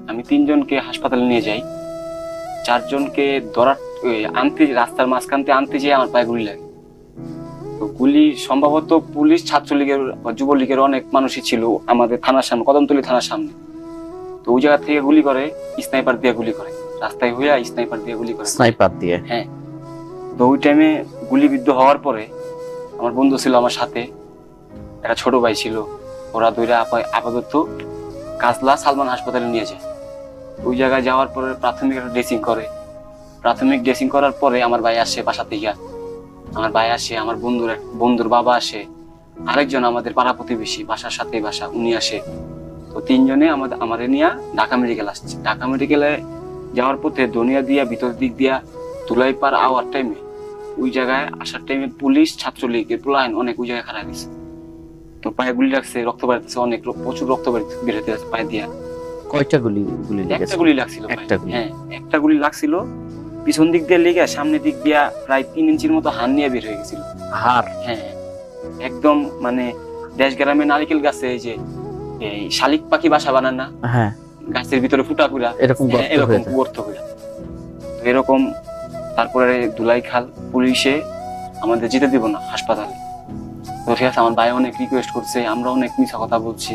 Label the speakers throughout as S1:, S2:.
S1: আমি 3 জনকে হাসপাতালে নিয়ে যাই। 4 জনকে ধরার আনতে রাস্তার মাঝখানতে আনতে যেয়ে আমার পায়ে গুলি লাগে। তো গুলি সম্ভবত পুলিশ, ছাত্রলীগের বা যুবলীগের অনেক মানুষই ছিল আমাদের থানার সামনে, কদমতলী থানার সামনে। তো ওই জায়গা থেকে গুলি করে, স্নাইপার দিয়ে গুলি করে, রাস্তায় হইয়া স্নাইপার দিয়ে গুলি করে।
S2: স্নাইপার দিয়ে?
S1: হ্যাঁ। তো ওই টাইমে গুলিবিদ্ধ হওয়ার পরে আমার বন্ধু ছিল আমার সাথে, একটা ছোট ভাই ছিল, ওরা দুইটা আপাতত কাজলা সালমান হাসপাতালে নিয়ে যায়। ওই জায়গায় যাওয়ার পরে প্রাথমিক একটা ড্রেসিং করে। প্রাথমিক ড্রেসিং করার পরে আমার ভাই আসে বাসা থেকে, আমার ভাই আসে, আমার বন্ধুর বাবা আসে, আরেকজন আমাদের পাড়া প্রতিবেশী, বাসার সাথে বাসা, উনি আসে। তো 3 জনে আমাদের নিয়ে ঢাকা মেডিকেল আসছে। ঢাকা মেডিকেলে যাওয়ার পথে দনিয়া দিয়া ভিতর দিক দিয়া তুলাইপাড় আওয়ার টাইমে, ওই জায়গায় আসার টাইমে পুলিশ, ছাত্রলীগের পোলাইন অনেক ওই জায়গায় খাড়া গেছে। তো পায়ে গুলি লাগছে, রক্ত বেরোতেছে, অনেক প্রচুর রক্ত বেরোতে আছে পায়ে দিয়া।
S2: কয়টা গুলি লেগেছে?
S1: একটা গুলি লাগছিল।
S2: একটা গুলি?
S1: হ্যাঁ, একটা গুলি লাগছিল। পিছন দিক দিয়ে লেগে সামনের দিক দিয়া প্রায় 3 ইঞ্চির মতো হাড় নিয়ে বের হয়ে গেছিল।
S2: হাড়?
S1: হ্যাঁ, একদম মানে দেশ গ্রামে নারিকেল গাছে এই যে এই শালিক পাখি বাসা বানান না,
S2: হ্যাঁ,
S1: গাছের ভিতরে ফুটা কুড়া,
S2: এরকম
S1: গর্ত হয়ে এরকম। তারপরে ধুলাইখাল পুলিশে আমাদের যেতে দিব না হাসপাতালে। তো ঠিক আছে, আমার ভাই অনেক রিকোয়েস্ট করছে, আমরা অনেক মিথ্যা কথা বলছি।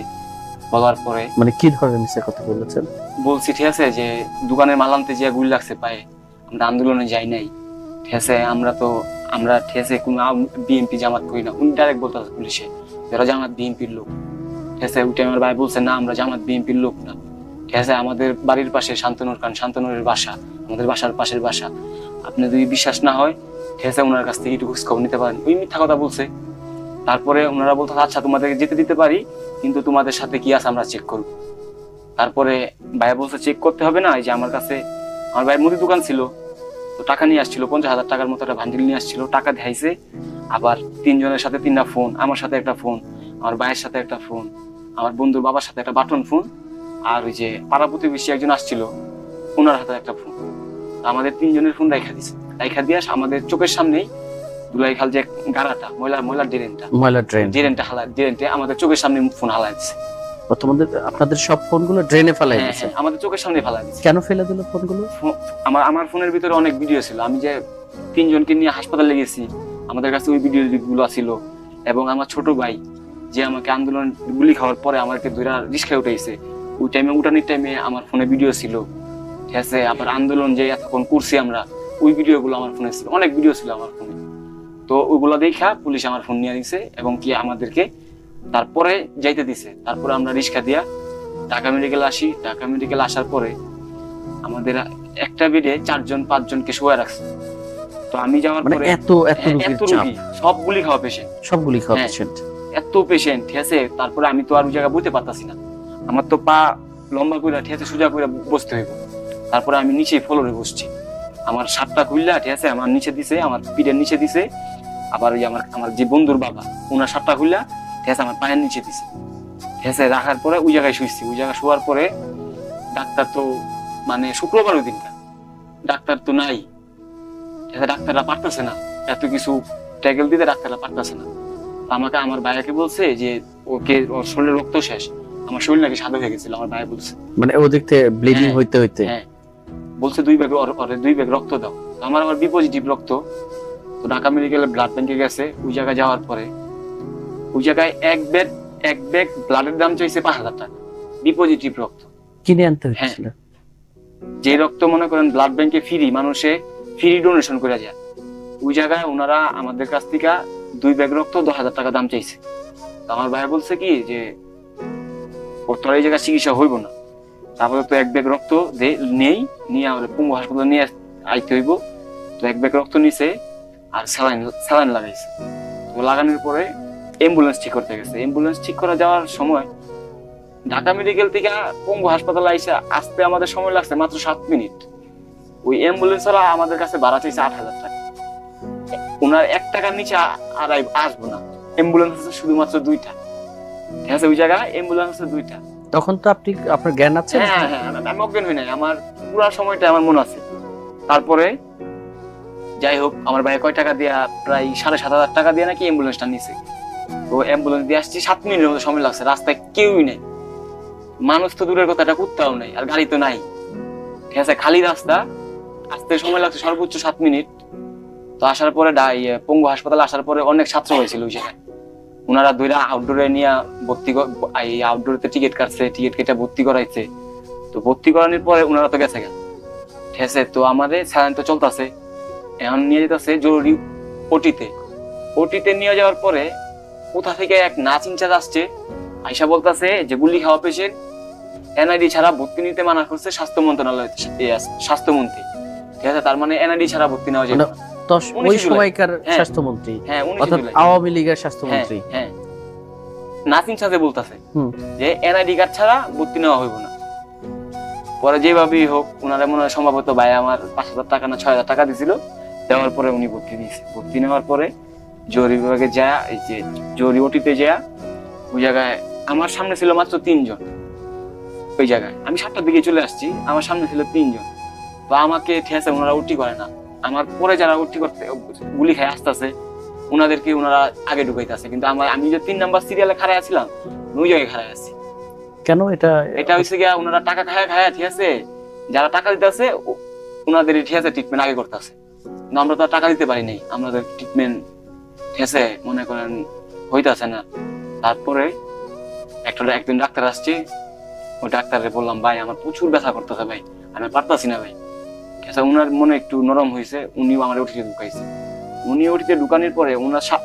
S1: বলার পরে
S2: মানে কি ধরনের মিথ্যা কথা বলেছেন?
S1: বলছি ঠিক আছে যে দোকানের মাল আনতে যে গুলি লাগছে পায়ে, আমরা আন্দোলনে যাই নাই, ঠিক আছে, আমরা ঠিক আছে কোনো বিএনপি জামাত করি না। উনি ডাইরেক্ট বলতে পুলিশে যারা জামাত বিএনপির লোক, ঠিক আছে। ওইটা আমার ভাই বলছে না, আমরা জামাত বিএনপির লোক না, ঠিক আছে, আমাদের বাড়ির পাশে শান্তনুর খান, শান্তনুরের বাসা, আমাদের বাসার পাশের বাসা, আপনি যদি বিশ্বাস না হয় ঠিক আছে ওনার কাছ থেকে একটু খোঁজ খবর নিতে পারেন। ওই মিথ্যা কথা বলছে। তারপরে ওনারা বলতো আচ্ছা তোমাদেরকে যেতে দিতে পারি, কিন্তু তোমাদের সাথে কি আছে আমরা চেক করবো। তারপরে ভাইয়া বলছে চেক করতে হবে না, এই যে আমার কাছে আমার ভাইয়ের মুদি দোকান ছিল, তো টাকা নিয়ে আসছিল, 50,000 টাকার মতো একটা ভান্ডিল নিয়ে আসছিল, টাকা দেখাইছে। আবার 3 জনের সাথে 3টা ফোন, আমার সাথে একটা ফোন, আমার ভাইয়ের সাথে একটা ফোন, আমার বন্ধুর বাবার সাথে একটা বাটন ফোন, আর ওই যে পাড়া প্রতিবেশী একজন আসছিল ওনার হাতে একটা ফোন। আমাদের 3 জনের ফোন রাইখা দিয়ে আমাদের চোখের সামনেই দুলাইখাল যে গাড়াটা, ময়লার ড্রেনটা আমাদের চোখের সামনে ফোন হালাই দিচ্ছে।
S2: আপনাদের সব ফোনগুলো ড্রেনে ফেলাই দিয়েছে?
S1: আমাদের চোখের সামনে ফেলাই দিচ্ছে।
S2: কেন ফেলে দিল ফোনগুলো?
S1: আমার ফোনের ভিতরে অনেক ভিডিও ছিল, আমি যে 3 জনকে নিয়ে হাসপাতালে গেছি, আমাদের কাছে ওই ভিডিও গুলো ছিল। এবং আমার ছোট ভাই যে আমাকে আন্দোলন গুলি খাওয়ার পরে আমাকে দুইটা রিস্কায় উঠাইছে, ওই টাইমে উঠানির টাইমে আমার ফোনে ভিডিও ছিল, ঠিক আছে। আবার আন্দোলন যে এতক্ষণ করছি আমরা, ওই ভিডিওগুলো আমার ফোনে ছিল, অনেক ভিডিও ছিল আমার ফোনে। তো ওইগুলো দেখা পুলিশ আমার ফোন নিয়ে দিছে এবং কি আমাদেরকে তারপরে যাইতে দিছে। তারপরে আমরা রিক্সা দিয়া ঢাকা মেডিকেল আসি। ঢাকা মেডিকেল আসার পরে আমাদের একটা বেডে 4 জন 5 জনকে শুয়ে রাখছে। তো আমি যাওয়ার পরে
S2: এত
S1: রোগী, সবগুলি খাওয়া পেশেন্ট, এত পেশেন্ট, ঠিক আছে। তারপরে আমি তো আর ওই জায়গায় বইতে পারতাছি না, আমার তো পা লম্বা করে ঠিক আছে সোজা করে বসতে হইব। তারপরে আমি নিচে ফ্লোরে বসছি, আমার শার্টটা খুললা, ঠিক আছে, আমার নিচে দিছে, আমার পিঠের নিচে দিছে। আবার ওই আমার যে বন্ধুর বাবা, ওনার শার্টটা খুললা, ঠিক আছে, আমার পায়ের নিচে দিছে, ঠিক আছে। রাখার পরে ওই জায়গায় শুয়েছি। ওই জায়গায় শোয়ার পরে ডাক্তার তো মানে শুক্রবার ওই দিনটা ডাক্তার তো নাই, ঠিক আছে, ডাক্তাররা পারতেছে না এত কিছু ট্যাগেল দিতে, ডাক্তাররা পারতেছে না। আমাকে আমার ভাইয়াকে বলছে যে ওর শরীরে রক্ত শেষ, আমার শরীর নাকি সাদা হয়ে গেছিল, আমার ভাই বলছে।
S2: মানে ওদিক থেকে ব্লিডিং হইতে
S1: হ্যাঁ, বলছে 2 ব্যাগ রক্ত দাও। আমার বি পজিটিভ রক্ত। তো ঢাকা মেডিকেলে ব্লাড ব্যাংকে গেছে। ওই জায়গায় যাওয়ার পরে ওই জায়গায় এক ব্যাগ ব্লাডের দাম চাইছে 5,000 টাকা, বি পজিটিভ রক্ত
S2: কিনে আনতে হচ্ছিল।
S1: যে রক্ত মনে করেন ব্লাড ব্যাংকে মানুষে ফ্রি ডোনেশন করে যায়, ওই জায়গায় ওনারা আমাদের কাছ থেকে 2 ব্যাগ রক্ত 10,000 টাকা দাম চাইছে। তো আমার ভাই বলছে কি যে ওর তোর এই জায়গায় চিকিৎসা হইব না, তারপরে তো 1 ব্যাগ রক্ত নিয়ে আমাদের পঙ্গু হাসপাতালে নিয়ে আইতে হইব। তো 1 ব্যাগ রক্ত নিছে আর স্যালাইন লাগাইছে। তো লাগানোর পরে অ্যাম্বুলেন্স ঠিক করতে গেছে। অ্যাম্বুলেন্স ঠিক করা যাওয়ার সময় ঢাকা মেডিকেল থেকে পঙ্গু হাসপাতালে আইসা আসতে আমাদের সময় লাগছে মাত্র 7 মিনিট। ওই অ্যাম্বুলেন্স ওরা আমাদের কাছে ভাড়া চাইছে 8,000 টাকা। ওনার 1 টাকার নিচে আর আসবো না। অ্যাম্বুলেন্স আছে শুধুমাত্র 2টা, ঠিক আছে। ওই জায়গায় অ্যাম্বুলেন্স আছে 2টা।
S2: তখন তো আপনার জ্ঞান আছে?
S1: হ্যাঁ, আমি অজ্ঞান হই নাই, আমার পুরো সময়টা আমার মনে আছে। তারপরে যাই হোক, আমার ভাই কয় টাকা দিয়া, প্রায় 7,500 টাকা দিয়ে নাকি অ্যাম্বুলেন্সটা নিছে। তো অ্যাম্বুলেন্স দিয়ে আসছি, 7 মিনিটের মতো সময় লাগছে, রাস্তায় কেউই নেই। মানুষ তো দূরের কথা, একটা কুত্তাও নাই, আর গাড়ি তো নাই, ঠিক আছে, খালি রাস্তা। আসতে সময় লাগছে সর্বোচ্চ 7 মিনিট। তো আসার পরে পঙ্গু হাসপাতালে আসার পরে অনেক ছাত্র হয়েছিল ওই জায়গায়। ওনারা দুইটা আউটডোরে নিয়ে এই আউটডোরে টিকিট কাটছে, টিকিট কেটে ভর্তি করাইছে। তো ভর্তি করানোর পরে ওনারা তো গেছে গা, ঠিক আছে। তো আমাদের স্যালাইন তো চলতেছে, এখন নিয়ে যেতেছে জরুরি ওটিতে নিয়ে যাওয়ার পরে কোথা থেকে এক নার্স ইনচার্জ আসছে, আইসা বলতেছে যে গুলি খাওয়া পেশেন্ট এনআইডি ছাড়া ভর্তি নিতে মানা করছে স্বাস্থ্য মন্ত্রণালয়, স্বাস্থ্যমন্ত্রী, ঠিক আছে। তার মানে এনআইডি ছাড়া ভর্তি নেওয়া যাবে না।
S2: ওই সময়কার
S1: হ্যাঁ।
S2: স্বাস্থ্যমন্ত্রী,
S1: হ্যাঁ, 19
S2: অর্থাৎ
S1: জুলাই।
S2: আওয়ামী লীগের স্বাস্থ্যমন্ত্রী।
S1: হ্যাঁ, নাসিম সাথে বলতেছে
S2: হুম।
S1: যে এনআইডি কার্ড ছাড়া ভর্তি নেওয়া হইব না। পরে যেভাবেই হোক ওনারা মনে হয় সম্ভবত ভাই আমার 5,000 টাকা না 6,000 টাকা দিছিল, দেওয়ার পরে উনি ভর্তি দিয়েছে। ভর্তি নেওয়ার পরে জরুরি বিভাগে যা, এই যে জরুরি ওটিতে যা, ওই জায়গায় আমার সামনে ছিল মাত্র 3 জন। ওই জায়গায় আমি 7টার দিকে চলে আসছি, আমার সামনে ছিল 3 জন। তো আমাকে ঠেসে ওনারা উঠি করে না, আমার পরে যারা উঠি করতে গুলি খায় আসতেছে ওনাদেরকে ওনারা আগে ঢুকাইতেছে। কিন্তু আমি যে 3 নাম্বার সিরিয়ালে খাড়ায় আছিলাম, ওই জায়গায় খাড়ায় আছি।
S2: কেন
S1: এটা হচ্ছে গিয়া ওনারা টাকা খায় ঠিক আছে, যারা টাকা দিতেছে ওনাদের ঠিক আছে ট্রিটমেন্ট আগে করতেছে। কিন্তু আমরা তো টাকা দিতে পারি নাই, আমাদের ট্রিটমেন্ট ঠিক আছে মনে করেন হইতাছে না। তারপরে একদিন ডাক্তার আসছে, ওই ডাক্তারে বললাম ভাই আমার প্রচুর ব্যথা করতেছে ভাই, আমি পারতাছি না ভাই, ঠিক আছে। ওনার মনে একটু নরম হয়েছে, উনিও আমার ওটিতে ঢুকাইছে। উনি ওটিতে ঢুকানোর পরে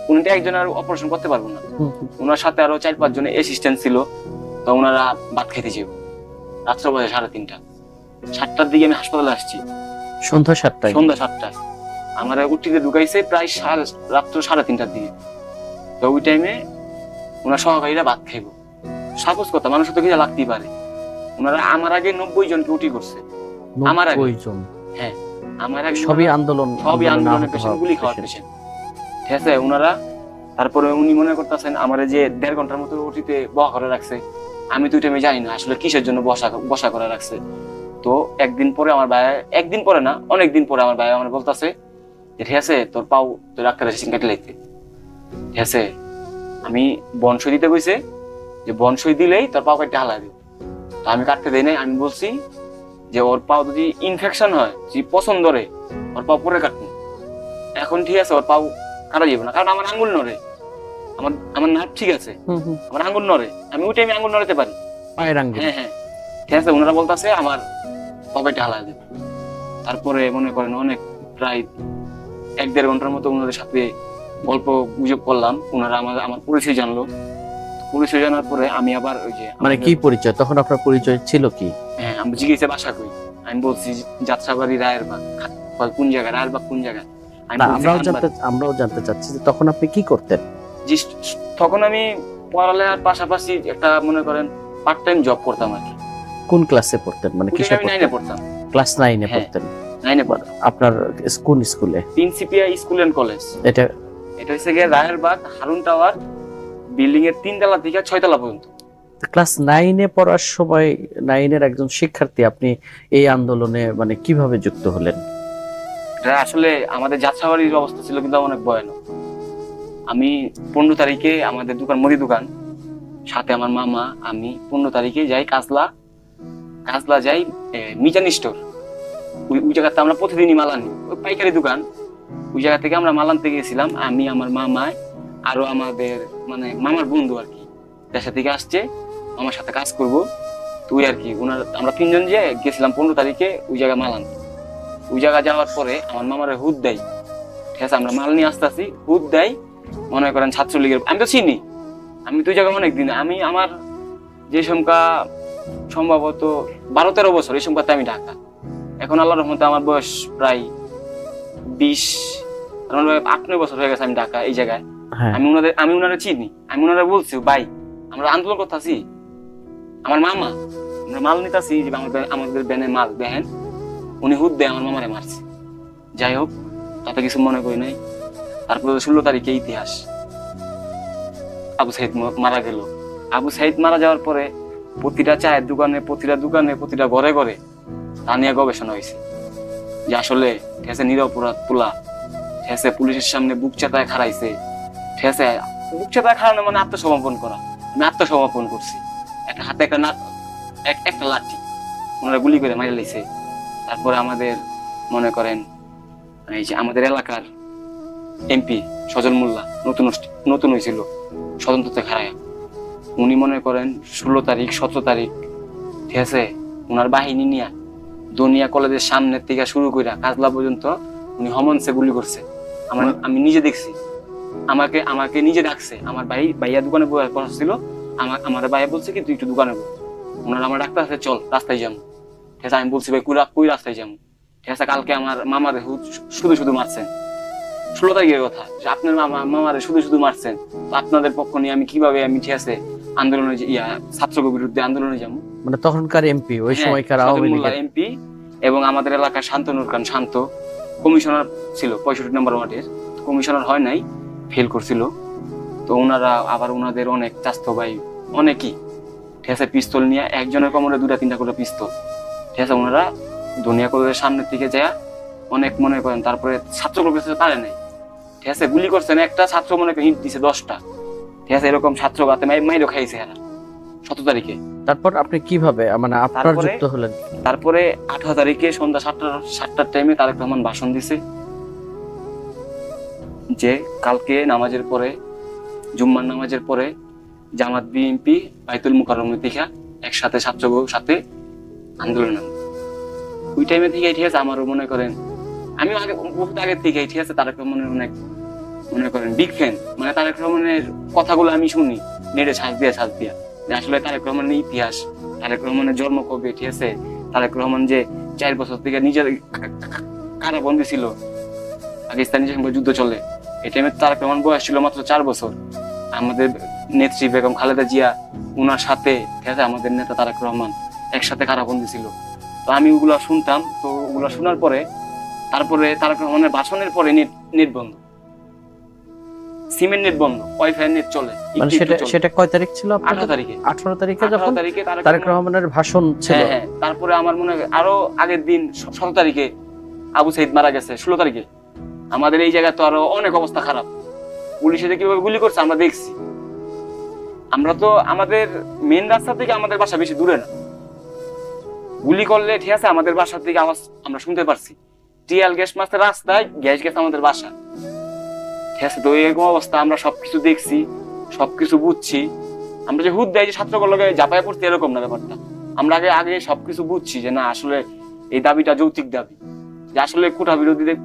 S1: উনি তো একজন আর অপারেশন করতে পারবো না, ওনার সাথে আরো 4-5 জন অ্যাসিস্ট্যান্ট ছিল। তো ওনারা ভাত খেতে যাব, রাত্র বাজে 3:30। 7টার দিকে আমি হাসপাতালে আসছি,
S2: সন্ধ্যা 7টায়।
S1: সন্ধ্যা 7টায় আমার উটিতে ঢুকাইছে প্রায় রাত্র 3:30টার দিকে। তো ওই টাইমে ওনার সহকারীরা ভাত খাইব, সাপোজ কথা মানুষের তো খিদা লাগতেই পারে। ওনারা আমার আগে 90 জনকে উটি করছে, আমার আগে।
S2: 90 জন?
S1: হ্যাঁ, আমার আগে
S2: সবই আন্দোলনের
S1: পেশেন্ট, গুলি খাওয়ার পেশেন্ট, ঠিক আছে। ওনারা তারপরে উনি মনে করতেছেন আমার যে 1.5 ঘন্টার মতো ওটিতে বসা করে রাখছে। আমি তো ওই টাইমে জানি না আসলে কিসের জন্য বসা করে রাখছে। তো একদিন পরে আমার ভাই, একদিন পরে না অনেকদিন পরে আমার ভাই আমার বলতেছে যে ঠিক আছে তোর পাও তো ডাক্তার এসে কেটে লাইতে, ঠিক আছে। আমি বনসই দিতে কইছে যে বনসই দিলেই তোর পাও কেটে হালা দিই। তো আমি কাটতে দেই নাই, আমি বলছি যে ওর পাও যদি ইনফেকশন হয়, যদি পছন্দ রে ওর পাও পরে কাটবো। এখন ঠিক আছে ওর পাও কাটা যাবে না, কারণ আমার আঙ্গুল নড়ে, আমার নার্ভ ঠিক আছে, আমার আঙ্গুল নড়ে, আমি ওই টাইমে আঙ্গুল নড়াতে পারি,
S2: পায়ের আঙ্গুল।
S1: হ্যাঁ ঠিক আছে। ওনারা বলতেছে আমার পকেটে হালায় দেবে। তারপরে মনে করেন অনেক প্রায় 1-1.5 ঘন্টার মতো ওনাদের সাথে গল্প গুজব করলাম। ওনারা আমার পরিচয় জানলো। পরিচয় জানার পরে আমি আবার ওই যে
S2: মানে কি পরিচয় তখন আপনার পরিচয় ছিল কি?
S1: হ্যাঁ, আমি জিজ্ঞেসে বাসা কই, আমি বলছি যাত্রাবাড়ি রায়েরবাগ। কোন জায়গায় রায়েরবাগ, কোন জায়গায়?
S2: আমরাও জানতে চাচ্ছি যে তখন আপনি কি করতেন।
S1: তখন আমি পড়ালেখার পাশাপাশি একটা মনে করেন পার্ট টাইম জব করতাম আর কি।
S2: কোন ক্লাসে পড়তেন, মানে কিসে
S1: আমি 9 এ পড়তাম?
S2: ক্লাস 9 এ পড়তেন? 9 এ পড়তাম। আপনার কোন স্কুলে?
S1: Principia school and college. এটা হচ্ছে গিয়ে রায়েরবাগ হারুন টাওয়ার বিল্ডিং এর 3 তলা থেকে 6 তলা পর্যন্ত।
S2: ক্লাস 9 এ পড়ার সময় 9 এর একজন শিক্ষার্থী আপনি এই আন্দোলনে মানে কিভাবে যুক্ত হলেন?
S1: আসলে আমাদের যাত্রাবাড়ির অবস্থা ছিল কিন্তু অনেক ভয়ানক। আমি 15 তারিখে আমাদের মুদি দোকান, সাথে আমার মামা, আমি 15 তারিখে যাই কাজলা যাই মিজান স্টোর। ওই জায়গাতে আমরা প্রতিদিনই মাল আনি, ওই পাইকারি দোকান। ওই জায়গা থেকে আমরা মাল আনতে গেছিলাম, আমি, আমার মামায়, আরো আমাদের মানে মামার বন্ধু আর কি দেশা থেকে আসছে আমার সাথে কাজ করব। তুই আর কি আমরা 3 জন যে গেছিলাম 15 তারিখে ওই জায়গায় মাল আনতে। ওই জায়গা যাওয়ার পরে আমার মামারে হুদ দেয়, ঠিক আছে। আমরা মাল নিয়ে আসতেছি, হুদ দেয় মনে করেন ছাত্রলীগের। আমি তো চিনি, আমি তুই জায়গায় অনেকদিন, আমার যে সংখ্যা সম্ভবত 12-13 বছর, এই সংখ্যাতে আমি ঢাকা। এখন আল্লাহর রহমতে আমার বয়স প্রায় 8-9 বছর হয়ে গেছে আমি ঢাকা এই জায়গায়। আমি ওনারা চিনি, আমি ওনারা বলছি ভাই আমরা আন্দোলন করতেছি, আমার মামা আমরা মাল নিতেছি যে আমাদের ব্যানে মাল দেখেন। উনি হুদ দেয় আমার মামারে মারছে। যাই হোক, তাতে কিছু মনে করি নাই। তারপরে 16 তারিখে ইতিহাস, আবু সাইদ মারা গেল। আবু সাইদ মারা যাওয়ার পরে প্রতিটা চায়ের দোকানে, প্রতিটা ঘরে ঘরে তা নিয়ে গবেষণা হয়েছে যে আসলে ঠিক আছে নিরপরাধ পোলা, ঠিক আছে পুলিশের সামনে বুক চাতায় খাড়াইছে, ঠিক আছে। বুক চাতায় খাড়ানো মানে আত্মসমর্পণ করা। আমি আত্মসমর্পণ করছি, একটা হাতে একটা একটা লাঠি ওনারা গুলি করে মাইরে লাইছে। তারপরে আমাদের মনে করেন এই যে আমাদের এলাকার এমপি সজল মোল্লা নতুন হয়েছিল স্বতন্ত্রতে খাড়ায়, উনি মনে করেন 16 তারিখ 17 তারিখ ঠিক আছে ওনার বাহিনী নিয়ে দনিয়া কলেজের সামনের থেকে শুরু করে কাজলা পর্যন্ত উনি হমনসে গুলি করছে। আমি নিজে দেখছি, আমাকে নিজে ডাকছে, আমার ভাইয়া দোকানে বসছিল, আমার ভাইয়া বলছে কি তুই একটু দোকানে বল, ওনারা আমার ডাক্তার আছে চল রাস্তায় যাবো। ঠিক আছে আমি বলছি ভাই কই রাস্তায় যাবো। ঠিক আছে কালকে আমার মামারে শুধু মারছেন, 16 তারিখের কথা, যে আপনার মামারে শুধু মারছেন, তো আপনাদের পক্ষ নিয়ে আমি কিভাবে ঠিক আছে আন্দোলনে ছাত্রদের বিরুদ্ধে আন্দোলনে যাবো।
S2: মানে তখনকার এমপি ওই সময়কার আওয়ামী লীগের
S1: এমপি এবং আমাদের এলাকার শান্তনুর খান শান্ত কমিশনার ছিল 65 নম্বর ওয়ার্ডের, কমিশনার হয় নাই, ফেল করছিল। তো ওনারা আবার ওনাদের অনেক চাস্তো ভাই অনেকই ঠিক আছে পিস্তল নিয়ে, একজনের কোমরে 2-3টা করে পিস্তল, ঠিক আছে ওনারা দুনিয়া কলেজের সামনের দিকে যায় অনেক মনে করেন, তারপরে ছাত্রগুলো পেছনে পারে নাই, ঠিক আছে গুলি করছেন, একটা ছাত্র মনে করেন হিট দিছে 10টা, ঠিক আছে এরকম ছাত্র গাতে মাইরও খাইছে এরা 17 তারিখে।
S2: তারপর আপনি কিভাবে মানে আপনার
S1: তারপরে-
S2: যুক্ত হলেন?
S1: তারপরে 18 তারিখে সন্ধ্যা 7টার টাইমে তারেক রহমান ভাষণ দিছে যে কালকে নামাজের পরে, জুম্মার নামাজের পরে জামাত বিএনপি বাইতুল মুকাররমে থেকে একসাথে ছাত্রদের সাথে আন্দোলন নামবে। ওই টাইমে থেকে ঠিক আছে আমারও মনে করেন, আমি বহুত আগের থেকে ঠিক আছে তারেক রহমানের অনেক মনে করেন বিগ ফ্যান, মানে তারেক রহমানের কথাগুলো আমি শুনি নেটে ছাঁচ দিয়া যে আসলে তারেক রহমানের ইতিহাস, তারেক রহমানের জন্ম কবে, ঠিক আছে তারেক রহমান যে 4 বছর থেকে নিজের কারাবন্দী ছিল, পাকিস্তানি সঙ্গে যুদ্ধ চলে, এই টাইমে তারেক রহমান বয়স ছিল মাত্র 4 বছর। আমাদের নেত্রী বেগম খালেদা জিয়া ওনার সাথে ঠিক আছে আমাদের নেতা তারেক রহমান একসাথে কারাবন্দী ছিল। তো আমি ওগুলা শুনতাম, তো ওগুলা শোনার পরে তারপরে তারেক রহমানের ভাষণের পরে নেট বন্ধ, সিমেন্ট নেট বন্ধ, ওয়াইফাই নেট চলে।
S2: মানে সেটা কয় তারিখ ছিল?
S1: 18 তারিখে
S2: 18 তারিখে যখন
S1: 18 তারিখে
S2: তারেক রহমানের ভাষণ ছিল।
S1: হ্যাঁ, তারপরে আমার মনে হয় আরো আগের দিন 17 তারিখে আবু সাইদ মারা গেছে, 16 তারিখে আমাদের এই জায়গায় তো আরো অনেক অবস্থা খারাপ, পুলিশে যে কিভাবে গুলি করছে আমরা দেখছি। আমরা তো আমাদের মেন রাস্তা থেকে আমাদের বাসা বেশি দূরে না, গুলি করলে ঠিক আছে আমাদের বাসা থেকে আওয়াজ আমরা শুনতে পারছি, টিয়াল গ্যাস মারছে রাস্তায়, গ্যাস গেছে আমাদের বাসা, ঠিক আছে। তো এরকম অবস্থা আমরা সবকিছু দেখছি, সবকিছু বুঝছি। আমরা যে হুদ দেয় যে ছাত্রগুলোকে ঝাঁপায় পড়তে এরকম না ব্যাপারটা, আমরা আগে সবকিছু বুঝছি যে না আসলে এই দাবিটা যৌক্তিক দাবি, যে আসলে কোঠা বিরোধীদের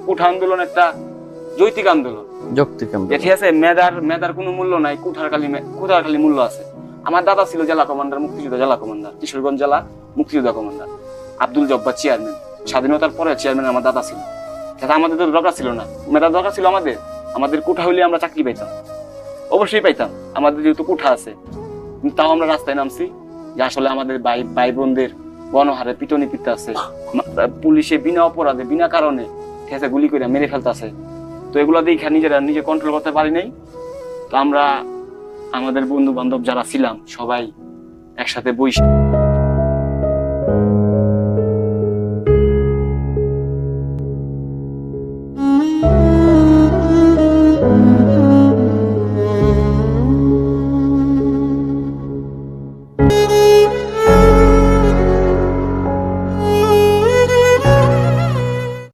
S1: কোঠা আন্দোলন একটা যৌক্তিক আন্দোলন, ঠিক আছে মেধার কোনো মূল্য নাই, কোঠার খালি মূল্য আছে। আমার দাদা ছিল জেলা কমান্ডার, মুক্তিযোদ্ধা জেলা কমান্ডার, কিশোরগঞ্জ জেলা মুক্তিযোদ্ধা কমান্ডার, আব্দুল জব্বার চেয়ারম্যান, স্বাধীনতার পরে চেয়ারম্যান আমার দাদা ছিল। আমাদের তো দরকার ছিল না, মেধার দরকার ছিল আমাদের কোঠা হইলে আমরা চাকরি পাইতাম, অবশ্যই পাইতাম, আমাদের যেহেতু কোঠা আছে। কিন্তু তাও আমরা রাস্তায় নামছি যে আসলে আমাদের ভাই বোনদের গণহারে পিটনি পিটতে আছে, পুলিশে বিনা অপরাধে বিনা কারণে ঠিক আছে গুলি করে মেরে ফেলতেছে। তো এগুলো দেখে নিজে কন্ট্রোল করতে পারি নাই। তো আমরা আমাদের বন্ধু বান্ধব যারা ছিলাম সবাই একসাথে বসে